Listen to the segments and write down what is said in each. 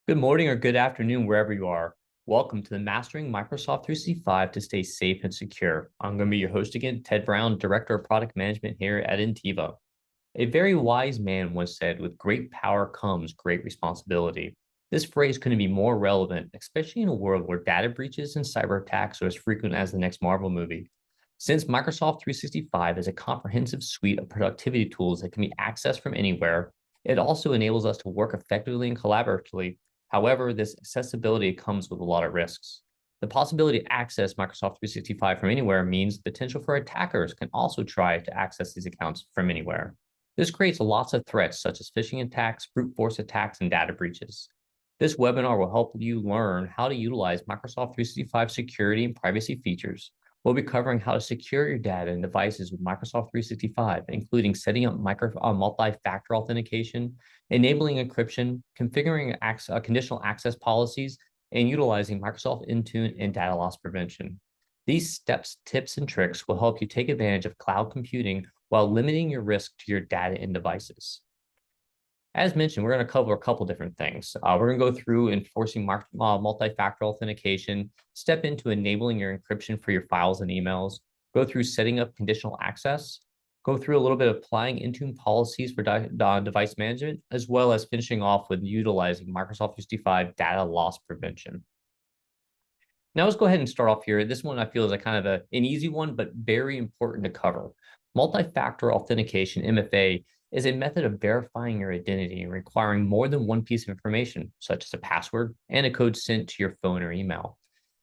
Good morning or good afternoon, wherever you are. Welcome to the Mastering Microsoft 365 to stay safe and secure. I'm going to be your host again, Ted Brown, Director of Product Management here at Ntiva. A very wise man once said, with great power comes great responsibility. This phrase couldn't be more relevant, especially in a world where data breaches and cyber attacks are as frequent as the next Marvel movie. Since Microsoft 365 is a comprehensive suite of productivity tools that can be accessed from anywhere, it also enables us to work effectively and collaboratively. However, this accessibility comes with a lot of risks. The possibility to access Microsoft 365 from anywhere means the potential for attackers can also try to access these accounts from anywhere. This creates lots of threats such as phishing attacks, brute force attacks, and data breaches. This webinar will help you learn how to utilize Microsoft 365 security and privacy features. We'll be covering how to secure your data and devices with Microsoft 365, including setting up multi-factor authentication, enabling encryption, configuring conditional access policies, and utilizing Microsoft Intune and data loss prevention. These steps, tips, and tricks will help you take advantage of cloud computing while limiting your risk to your data and devices. As mentioned, we're going to cover a couple different things. We're going to go through enforcing multi-factor authentication, step into enabling your encryption for your files and emails, go through setting up conditional access, go through a little bit of applying Intune policies for device management, as well as finishing off with utilizing Microsoft 365 data loss prevention. Now let's go ahead and start off here. This one I feel is a kind of an easy one, but very important to cover. Multi-factor authentication, MFA, is a method of verifying your identity and requiring more than one piece of information, such as a password and a code sent to your phone or email.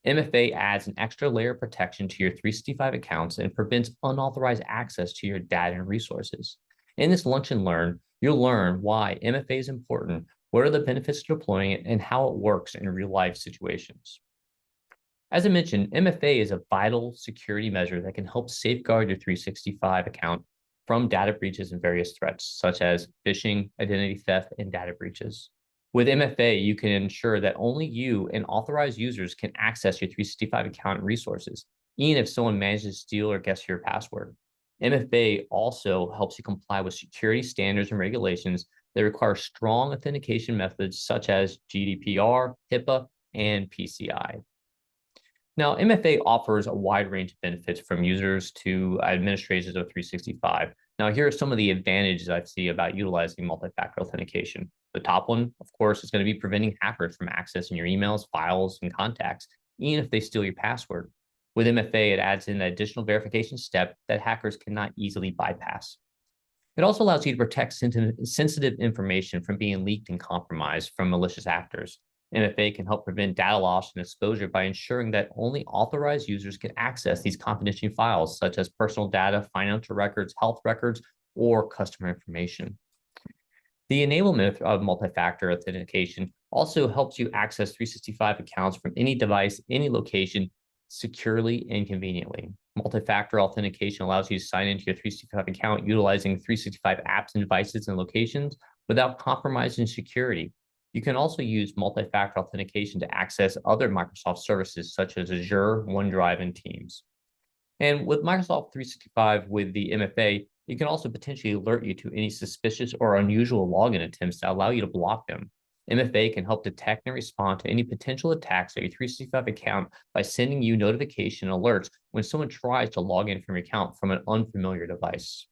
MFA adds an extra layer of protection to your 365 accounts and prevents unauthorized access to your data and resources. In this lunch and learn, you'll learn why MFA is important, what are the benefits of deploying it, and how it works in real-life situations. As I mentioned, MFA is a vital security measure that can help safeguard your 365 account from data breaches and various threats, such as phishing, identity theft, and data breaches. With MFA, you can ensure that only you and authorized users can access your 365 account and resources, even if someone manages to steal or guess your password. MFA also helps you comply with security standards and regulations that require strong authentication methods such as GDPR, HIPAA, and PCI. Now, MFA offers a wide range of benefits from users to administrators of 365. Now, here are some of the advantages I see about utilizing multi-factor authentication. The top one, of course, is going to be preventing hackers from accessing your emails, files, and contacts, even if they steal your password. With MFA, it adds in an additional verification step that hackers cannot easily bypass. It also allows you to protect sensitive information from being leaked and compromised from malicious actors. MFA can help prevent data loss and exposure by ensuring that only authorized users can access these confidential files, such as personal data, financial records, health records, or customer information. The enablement of multi-factor authentication also helps you access 365 accounts from any device, any location, securely and conveniently. Multi-factor authentication allows you to sign into your 365 account utilizing 365 apps and devices and locations without compromising security. You can also use multi-factor authentication to access other Microsoft services such as Azure, OneDrive, and Teams. And with Microsoft 365 with the MFA, it can also potentially alert you to any suspicious or unusual login attempts that allow you to block them. MFA can help detect and respond to any potential attacks on your 365 account by sending you notification alerts when someone tries to log in from your account from an unfamiliar device.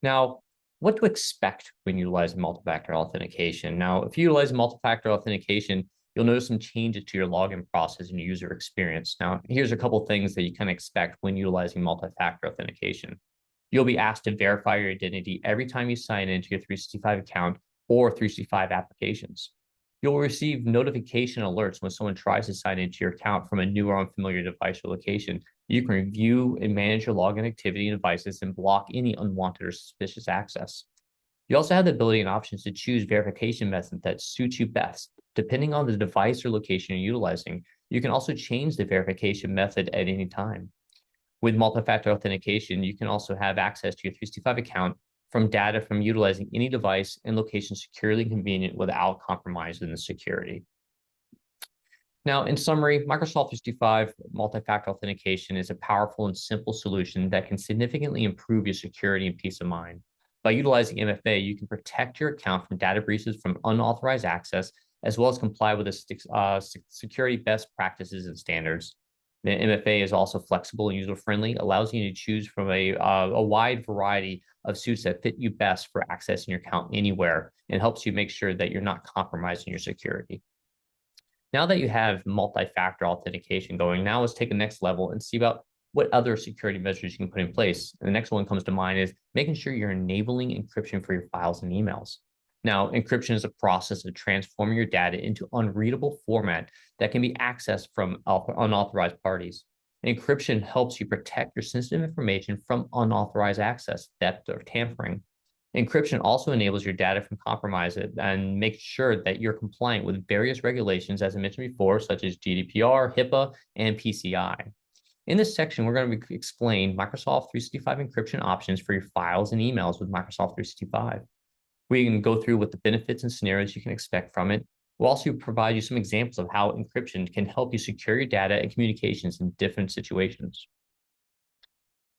Now, what to expect when utilizing multi-factor authentication. Now, if you utilize multi-factor authentication, you'll notice some changes to your login process and your user experience. Now, here's a couple of things that you can expect when utilizing multi-factor authentication. You'll be asked to verify your identity every time you sign into your 365 account or 365 applications. You'll receive notification alerts when someone tries to sign into your account from a new or unfamiliar device or location. You can review and manage your login activity and devices and block any unwanted or suspicious access. You also have the ability and options to choose verification method that suits you best. Depending on the device or location you're utilizing, you can also change the verification method at any time. With multi-factor authentication, you can also have access to your 365 account from data from utilizing any device and location securely and convenient without compromising the security. Now, in summary, Microsoft 365 multi-factor authentication is a powerful and simple solution that can significantly improve your security and peace of mind. By utilizing MFA, you can protect your account from data breaches from unauthorized access as well as comply with the security best practices and standards. The MFA is also flexible and user-friendly, allows you to choose from a wide variety of suits that fit you best for accessing your account anywhere, and helps you make sure that you're not compromising your security. Now that you have multi-factor authentication going, now let's take the next level and see about what other security measures you can put in place. And the next one comes to mind is making sure you're enabling encryption for your files and emails. Now, encryption is a process of transforming your data into unreadable format that can be accessed from unauthorized parties. Encryption helps you protect your sensitive information from unauthorized access, theft, or tampering. Encryption also enables your data from compromise and makes sure that you're compliant with various regulations, as I mentioned before, such as GDPR, HIPAA, and PCI. In this section, we're going to explain Microsoft 365 encryption options for your files and emails with Microsoft 365. We can go through what the benefits and scenarios you can expect from it. We'll also provide you some examples of how encryption can help you secure your data and communications in different situations.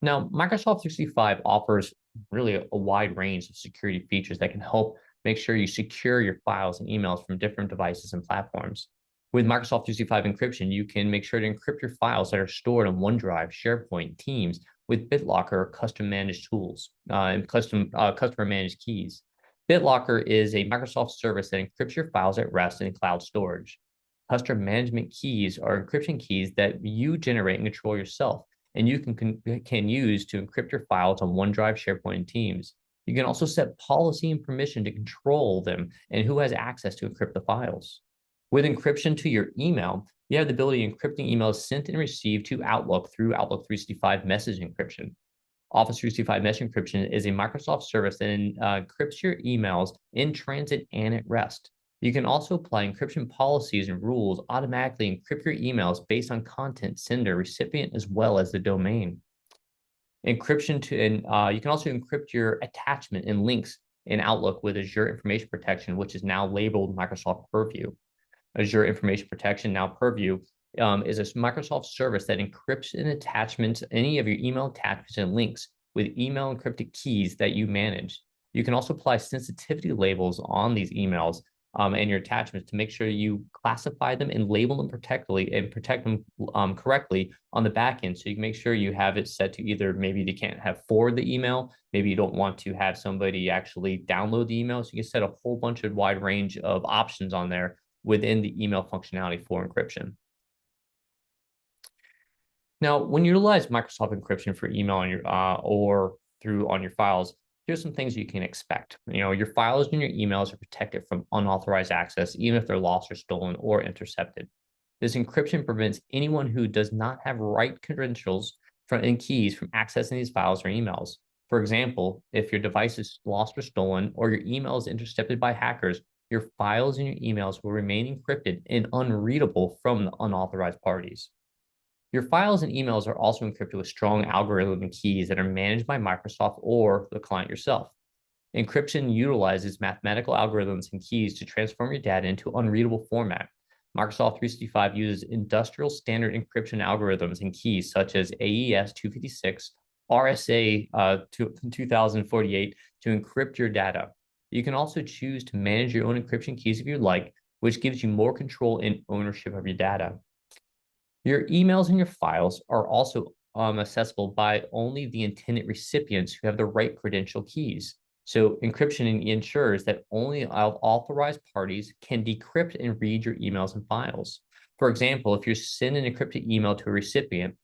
Now, Microsoft 365 offers really a wide range of security features that can help make sure you secure your files and emails from different devices and platforms. With Microsoft 365 encryption, you can make sure to encrypt your files that are stored on OneDrive, SharePoint, Teams with BitLocker or custom managed tools and customer managed keys. BitLocker is a Microsoft service that encrypts your files at rest in cloud storage. Custom management keys are encryption keys that you generate and control yourself, and you can use to encrypt your files on OneDrive, SharePoint, and Teams. You can also set policy and permission to control them and who has access to encrypt the files. With encryption to your email, you have the ability of encrypting emails sent and received to Outlook through Outlook 365 message encryption. Office 365 Mesh Encryption is a Microsoft service that encrypts your emails in transit and at rest. You can also apply encryption policies and rules automatically encrypt your emails based on content, sender, recipient, as well as the domain. Encryption you can also encrypt your attachment and links in Outlook with Azure Information Protection, which is now labeled Microsoft Purview. Azure Information Protection, now Purview, is a Microsoft service that encrypts in attachments, any of your email attachments and links with email encrypted keys that you manage. You can also apply sensitivity labels on these emails and your attachments to make sure you classify them and label them protect them correctly on the back end. So you can make sure you have it set to either maybe they can't have forward the email, maybe you don't want to have somebody actually download the email. So you can set a whole bunch of wide range of options on there within the email functionality for encryption. Now, when you utilize Microsoft encryption for email on your or through on your files, here's some things you can expect. Your files and your emails are protected from unauthorized access, even if they're lost or stolen or intercepted. This encryption prevents anyone who does not have right credentials and keys from accessing these files or emails. For example, if your device is lost or stolen or your email is intercepted by hackers, your files and your emails will remain encrypted and unreadable from the unauthorized parties. Your files and emails are also encrypted with strong algorithm keys that are managed by Microsoft or the client yourself. Encryption utilizes mathematical algorithms and keys to transform your data into unreadable format. Microsoft 365 uses industrial standard encryption algorithms and keys such as AES 256, RSA 2048 to encrypt your data. You can also choose to manage your own encryption keys if you'd like, which gives you more control and ownership of your data. Your emails and your files are also accessible by only the intended recipients who have the right credential keys. So encryption ensures that only authorized parties can decrypt and read your emails and files. For example, if you send an encrypted email to a recipient,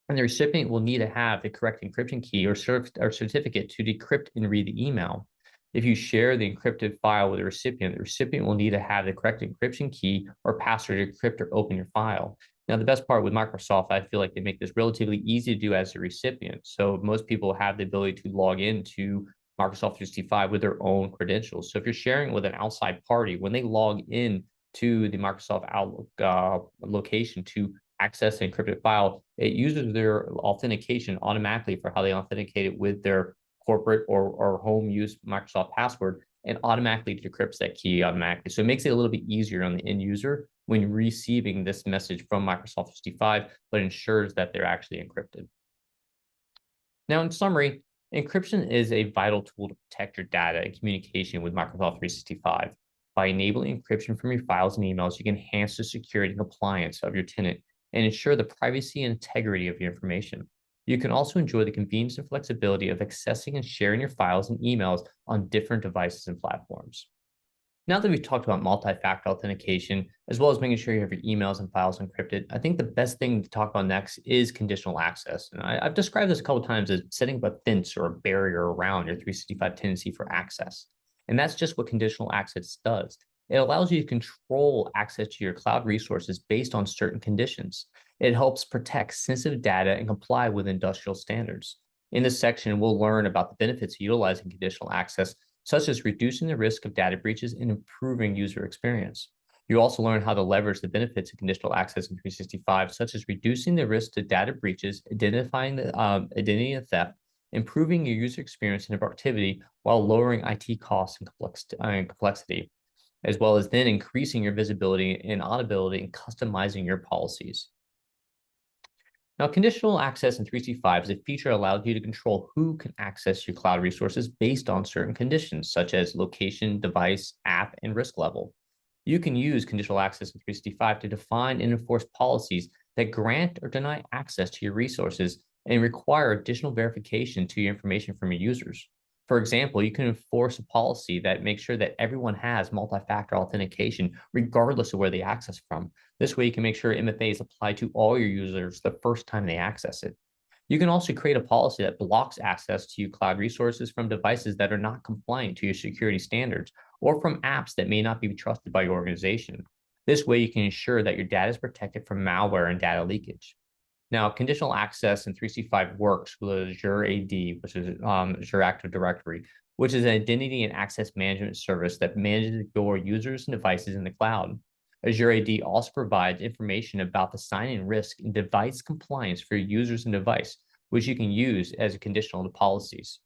and the recipient will need to have the correct encryption key or certificate to decrypt and read the email. If you share the encrypted file with the recipient will need to have the correct encryption key or password to decrypt or open your file. Now, the best part with Microsoft, I feel like they make this relatively easy to do as a recipient. So most people have the ability to log into Microsoft 365 with their own credentials. So if you're sharing with an outside party, when they log in to the Microsoft Outlook location to access an encrypted file, it uses their authentication automatically for how they authenticate it with their corporate or home use Microsoft password, and automatically decrypts that key automatically. So it makes it a little bit easier on the end user when receiving this message from Microsoft 365, but ensures that they're actually encrypted. Now, in summary, encryption is a vital tool to protect your data and communication with Microsoft 365. By enabling encryption from your files and emails, you can enhance the security and compliance of your tenant and ensure the privacy and integrity of your information. You can also enjoy the convenience and flexibility of accessing and sharing your files and emails on different devices and platforms. Now that we've talked about multi-factor authentication, as well as making sure you have your emails and files encrypted, I think the best thing to talk about next is conditional access. And I've described this a couple of times as setting up a fence or a barrier around your 365 tenancy for access. And that's just what conditional access does. It allows you to control access to your cloud resources based on certain conditions. It helps protect sensitive data and comply with industrial standards. In this section, we'll learn about the benefits of utilizing conditional access, such as reducing the risk of data breaches and improving user experience. You also learn how to leverage the benefits of conditional access in 365, such as reducing the risk to data breaches, identifying the identity and theft, improving your user experience and productivity while lowering IT costs and complexity, as well as then increasing your visibility and audibility and customizing your policies. Now, conditional access in 365 is a feature that allows you to control who can access your cloud resources based on certain conditions, such as location, device, app, and risk level. You can use conditional access in 365 to define and enforce policies that grant or deny access to your resources and require additional verification to your information from your users. For example, you can enforce a policy that makes sure that everyone has multi-factor authentication, regardless of where they access from. This way, you can make sure MFA is applied to all your users the first time they access it. You can also create a policy that blocks access to your cloud resources from devices that are not compliant to your security standards or from apps that may not be trusted by your organization. This way, you can ensure that your data is protected from malware and data leakage. Now, conditional access in 365 works with Azure AD, which is Azure Active Directory, which is an identity and access management service that manages your users and devices in the cloud. Azure AD also provides information about the sign-in risk and device compliance for your users and device, which you can use as a conditional to policies.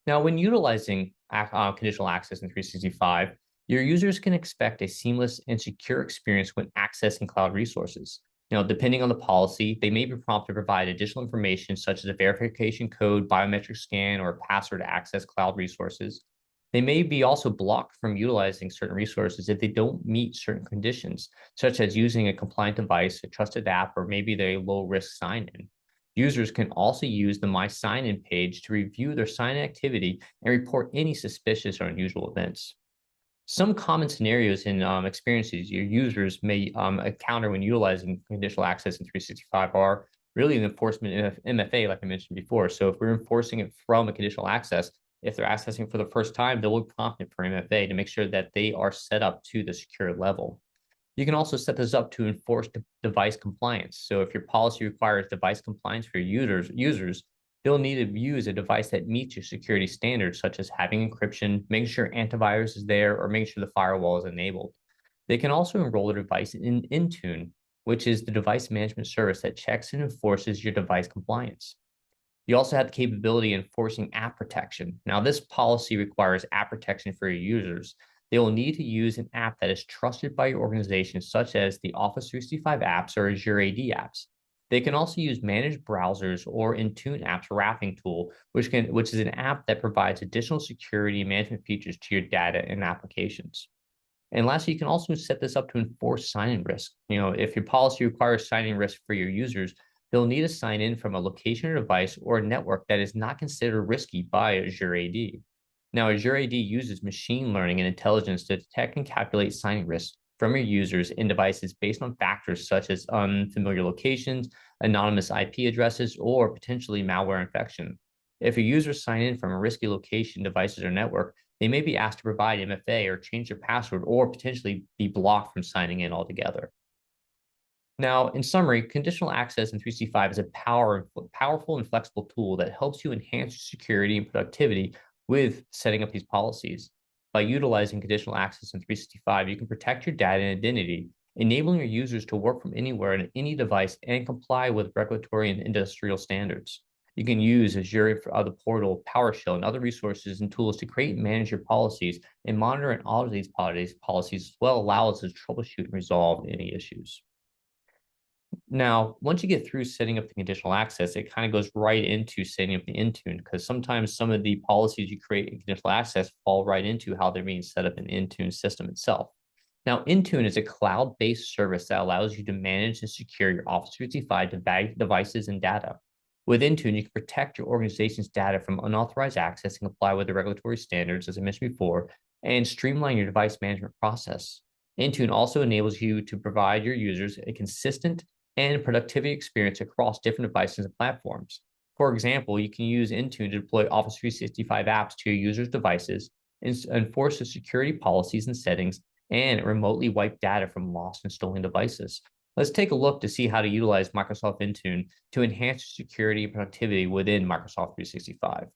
Now, when utilizing conditional access in 365, your users can expect a seamless and secure experience when accessing cloud resources. Now, depending on the policy, they may be prompted to provide additional information such as a verification code, biometric scan, or a password to access cloud resources. They may be also blocked from utilizing certain resources if they don't meet certain conditions, such as using a compliant device, a trusted app, or maybe they're a low-risk sign-in. Users can also use the My Sign-In page to review their sign-in activity and report any suspicious or unusual events. Some common scenarios and experiences your users may encounter when utilizing conditional access in 365 are really the enforcement of MFA, like I mentioned before. So if we're enforcing it from a conditional access, if they're accessing for the first time, they will prompt it for MFA to make sure that they are set up to the secure level. You can also set this up to enforce device compliance. So if your policy requires device compliance for your users, they'll need to use a device that meets your security standards, such as having encryption, making sure antivirus is there, or making sure the firewall is enabled. They can also enroll their device in Intune, which is the device management service that checks and enforces your device compliance. You also have the capability of enforcing app protection. Now, this policy requires app protection for your users. They will need to use an app that is trusted by your organization, such as the Office 365 apps or Azure AD apps. They can also use managed browsers or Intune apps wrapping tool, which is an app that provides additional security and management features to your data and applications. And lastly, you can also set this up to enforce sign-in risk. If your policy requires sign-in risk for your users, they'll need to sign in from a location or device or a network that is not considered risky by Azure AD. Now, Azure AD uses machine learning and intelligence to detect and calculate signing risks from your users and devices based on factors such as unfamiliar locations, anonymous IP addresses, or potentially malware infection. If a user sign in from a risky location, devices, or network, they may be asked to provide MFA or change their password or potentially be blocked from signing in altogether. Now, in summary, conditional access in 365 is a powerful and flexible tool that helps you enhance your security and productivity with setting up these policies. By utilizing conditional access in 365, you can protect your data and identity, enabling your users to work from anywhere and any device and comply with regulatory and industrial standards. You can use Azure the portal, PowerShell, and other resources and tools to create and manage your policies and monitor and audit these policies, as well allow us to troubleshoot and resolve any issues. Now, once you get through setting up the conditional access, it kind of goes right into setting up the Intune because sometimes some of the policies you create in conditional access fall right into how they're being set up in the Intune system itself. Now, Intune is a cloud-based service that allows you to manage and secure your Office 365 devices and data. With Intune, you can protect your organization's data from unauthorized access and comply with the regulatory standards, as I mentioned before, and streamline your device management process. Intune also enables you to provide your users a consistent and productivity experience across different devices and platforms. For example, you can use Intune to deploy Office 365 apps to your users' devices, enforce the security policies and settings, and remotely wipe data from lost and stolen devices. Let's take a look to see how to utilize Microsoft Intune to enhance security and productivity within Microsoft 365.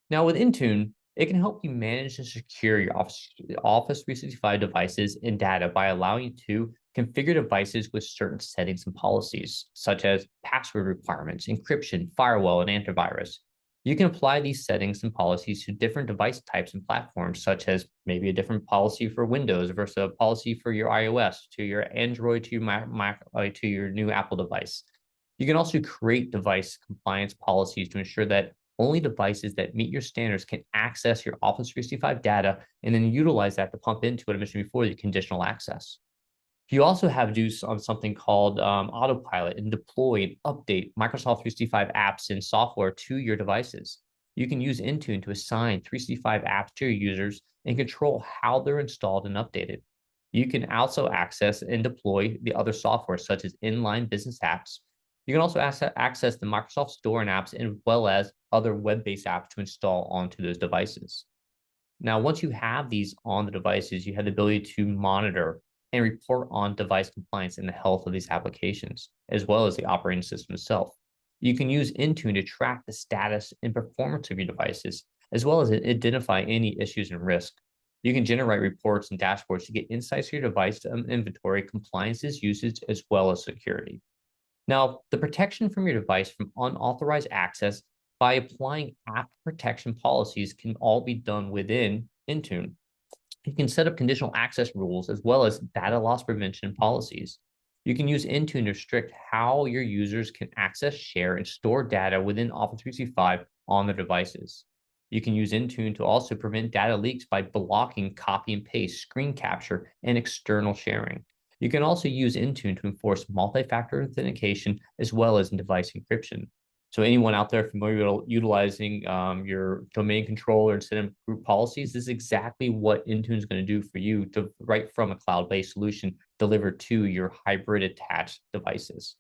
Now, with Intune, it can help you manage and secure your Office 365 devices and data by allowing you to configure devices with certain settings and policies, such as password requirements, encryption, firewall, and antivirus. You can apply these settings and policies to different device types and platforms, such as maybe a different policy for Windows versus a policy for your iOS, to your Android, to your Mac, to your new Apple device. You can also create device compliance policies to ensure that only devices that meet your standards can access your Office 365 data and then utilize that to pump into what I mentioned before, the conditional access. You also have to do something called autopilot and deploy and update Microsoft 365 apps and software to your devices. You can use Intune to assign 365 apps to your users and control how they're installed and updated. You can also access and deploy the other software, such as inline business apps. You can also access the Microsoft Store and apps, as well as other web-based apps to install onto those devices. Now, once you have these on the devices, you have the ability to monitor and report on device compliance and the health of these applications, as well as the operating system itself. You can use Intune to track the status and performance of your devices, as well as identify any issues and risk. You can generate reports and dashboards to get insights to your device inventory, compliances, usage, as well as security. Now, the protection from your device from unauthorized access by applying app protection policies can all be done within Intune. You can set up conditional access rules as well as data loss prevention policies. You can use Intune to restrict how your users can access, share, and store data within Office 365 on their devices. You can use Intune to also prevent data leaks by blocking copy and paste, screen capture, and external sharing. You can also use Intune to enforce multi-factor authentication as well as device encryption. So anyone out there familiar with utilizing your domain controller instead of group policies, this is exactly what Intune is going to do for you to right from a cloud-based solution delivered to your hybrid attached devices.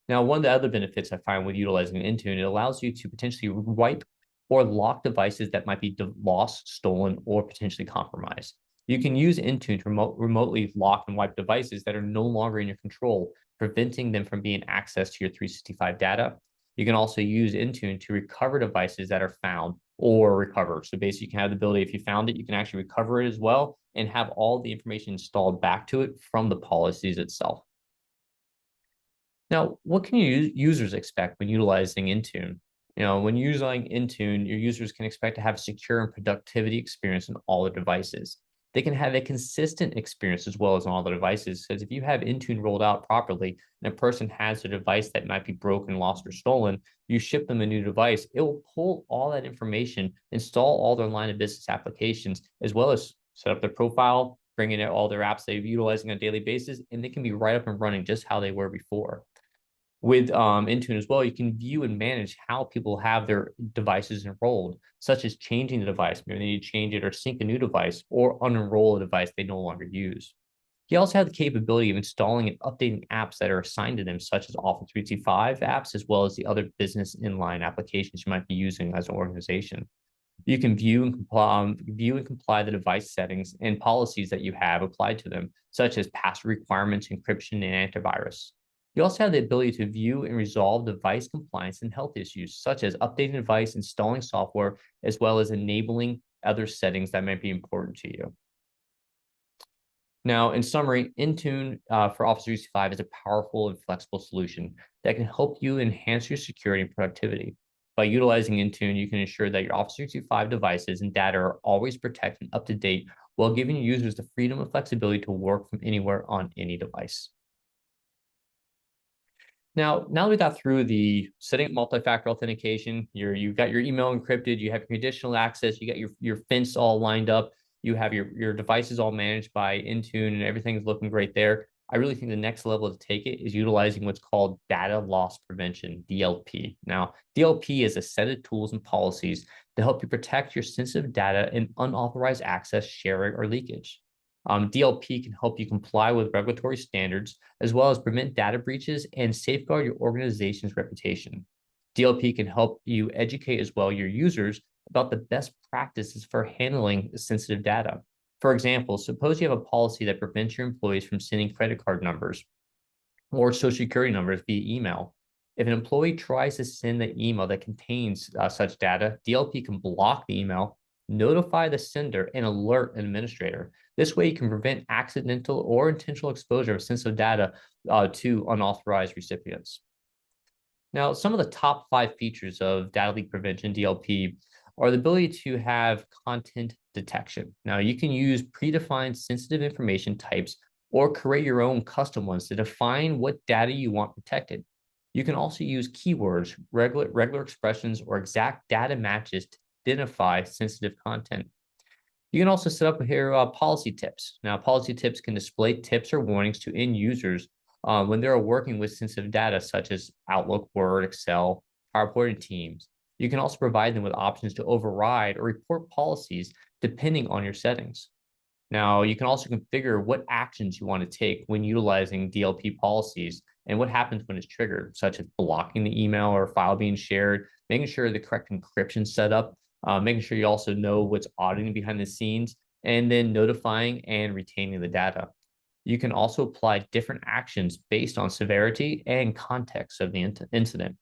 Now, one of the other benefits I find with utilizing Intune, it allows you to potentially wipe or lock devices that might be lost, stolen, or potentially compromised. You can use Intune to remotely lock and wipe devices that are no longer in your control, preventing them from being accessed to your 365 data. You can also use Intune to recover devices that are found or recover. So basically, you can have the ability, if you found it, you can actually recover it as well and have all the information installed back to it from the policies itself. Now, what can your users expect when utilizing Intune? When using Intune, your users can expect to have a secure and productivity experience on all their devices. They can have a consistent experience as well as on all the devices. Because if you have Intune rolled out properly and a person has a device that might be broken, lost, or stolen, you ship them a new device, it will pull all that information, install all their line of business applications, as well as set up their profile, bring in all their apps they're utilizing on a daily basis, and they can be right up and running just how they were before. With Intune as well, you can view and manage how people have their devices enrolled, such as changing the device. Maybe they need to change it or sync a new device or unenroll a device they no longer use. You also have the capability of installing and updating apps that are assigned to them, such as Office 365 apps, as well as the other business inline applications you might be using as an organization. You can view and comply the device settings and policies that you have applied to them, such as password requirements, encryption, and antivirus. You also have the ability to view and resolve device compliance and health issues, such as updating device, installing software, as well as enabling other settings that might be important to you. Now, in summary, Intune for Office 365 is a powerful and flexible solution that can help you enhance your security and productivity. By utilizing Intune, you can ensure that your Office 365 devices and data are always protected and up to date while giving users the freedom and flexibility to work from anywhere on any device. Now that we got through the setting up multi-factor authentication, you've got your email encrypted, you have your conditional access, you got your fence all lined up, you have your devices all managed by Intune, and everything's looking great there. I really think the next level to take it is utilizing what's called data loss prevention, DLP. Now, DLP is a set of tools and policies to help you protect your sensitive data and unauthorized access, sharing, or leakage. DLP can help you comply with regulatory standards, as well as prevent data breaches and safeguard your organization's reputation. DLP can help you educate as well your users about the best practices for handling sensitive data. For example, suppose you have a policy that prevents your employees from sending credit card numbers or social security numbers via email. If an employee tries to send the email that contains such data, DLP can block the email, notify the sender, and alert an administrator. This way, you can prevent accidental or intentional exposure of sensitive data to unauthorized recipients. Now, some of the top 5 features of data leak prevention, DLP, are the ability to have content detection. Now, you can use predefined sensitive information types or create your own custom ones to define what data you want protected. You can also use keywords, regular expressions, or exact data matches to identify sensitive content. You can also set up here policy tips. Now, policy tips can display tips or warnings to end users when they're working with sensitive data, such as Outlook, Word, Excel, PowerPoint, and Teams. You can also provide them with options to override or report policies depending on your settings. Now, you can also configure what actions you want to take when utilizing DLP policies and what happens when it's triggered, such as blocking the email or file being shared, making sure the correct encryption set up, making sure you also know what's auditing behind the scenes, and then notifying and retaining the data. You can also apply different actions based on severity and context of the incident.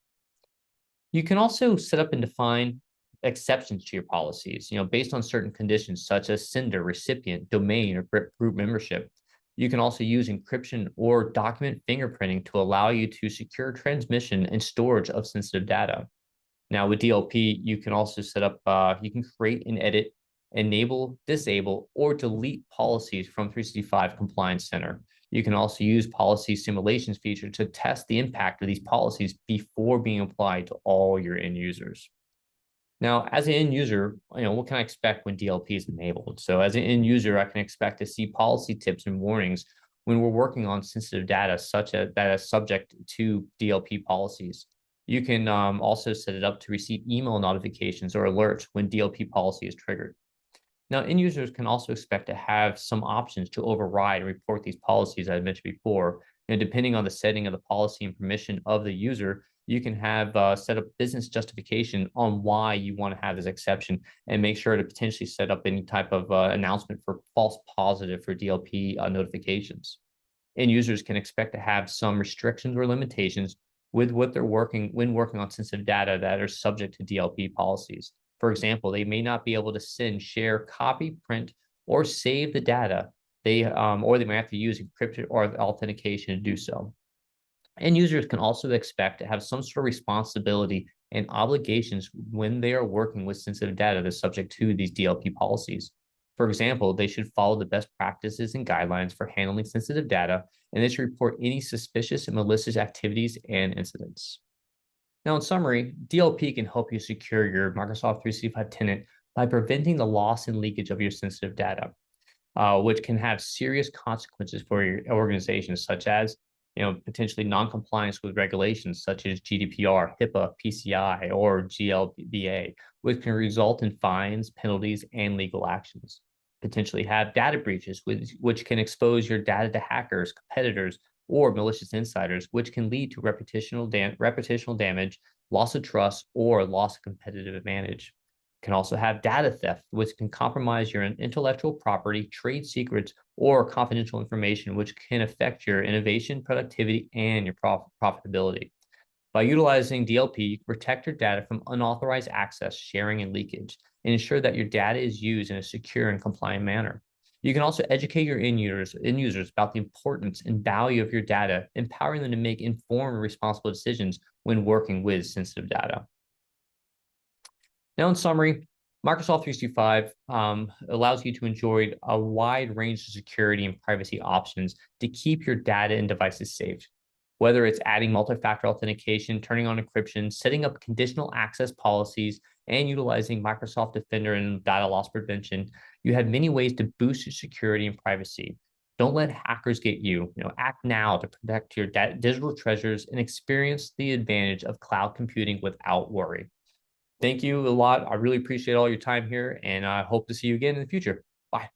You can also set up and define exceptions to your policies, based on certain conditions such as sender, recipient, domain, or group membership. You can also use encryption or document fingerprinting to allow you to secure transmission and storage of sensitive data. Now, with DLP, you can also set up, you can create and edit, enable, disable, or delete policies from 365 Compliance Center. You can also use policy simulations feature to test the impact of these policies before being applied to all your end users. Now, as an end user, what can I expect when DLP is enabled? So as an end user, I can expect to see policy tips and warnings when we're working on sensitive data, such as that is subject to DLP policies. You can also set it up to receive email notifications or alerts when DLP policy is triggered. Now, end users can also expect to have some options to override and report these policies I mentioned before. And depending on the setting of the policy and permission of the user, you can have set up business justification on why you want to have this exception and make sure to potentially set up any type of announcement for false positive for DLP notifications. End users can expect to have some restrictions or limitations with what they're working when working on sensitive data that are subject to DLP policies. For example, they may not be able to send, share, copy, print, or save the data. Or they may have to use encrypted or authentication to do so. End users can also expect to have some sort of responsibility and obligations when they are working with sensitive data that's subject to these DLP policies. For example, they should follow the best practices and guidelines for handling sensitive data, and they should report any suspicious and malicious activities and incidents. Now, in summary, DLP can help you secure your Microsoft 365 tenant by preventing the loss and leakage of your sensitive data, which can have serious consequences for your organization, such as potentially non-compliance with regulations such as GDPR, HIPAA, PCI, or GLBA, which can result in fines, penalties, and legal actions. Potentially have data breaches, which can expose your data to hackers, competitors, or malicious insiders, which can lead to reputational damage, loss of trust, or loss of competitive advantage. Can also have data theft, which can compromise your intellectual property, trade secrets, or confidential information, which can affect your innovation, productivity, and your profitability. By utilizing DLP, you can protect your data from unauthorized access, sharing, and leakage, and ensure that your data is used in a secure and compliant manner. You can also educate your end users about the importance and value of your data, empowering them to make informed and responsible decisions when working with sensitive data. Now, in summary, Microsoft 365 allows you to enjoy a wide range of security and privacy options to keep your data and devices safe. Whether it's adding multi-factor authentication, turning on encryption, setting up conditional access policies, and utilizing Microsoft Defender and data loss prevention, you have many ways to boost your security and privacy. Don't let hackers get you. Act now to protect your digital treasures and experience the advantage of cloud computing without worry. Thank you a lot. I really appreciate all your time here, and I hope to see you again in the future. Bye.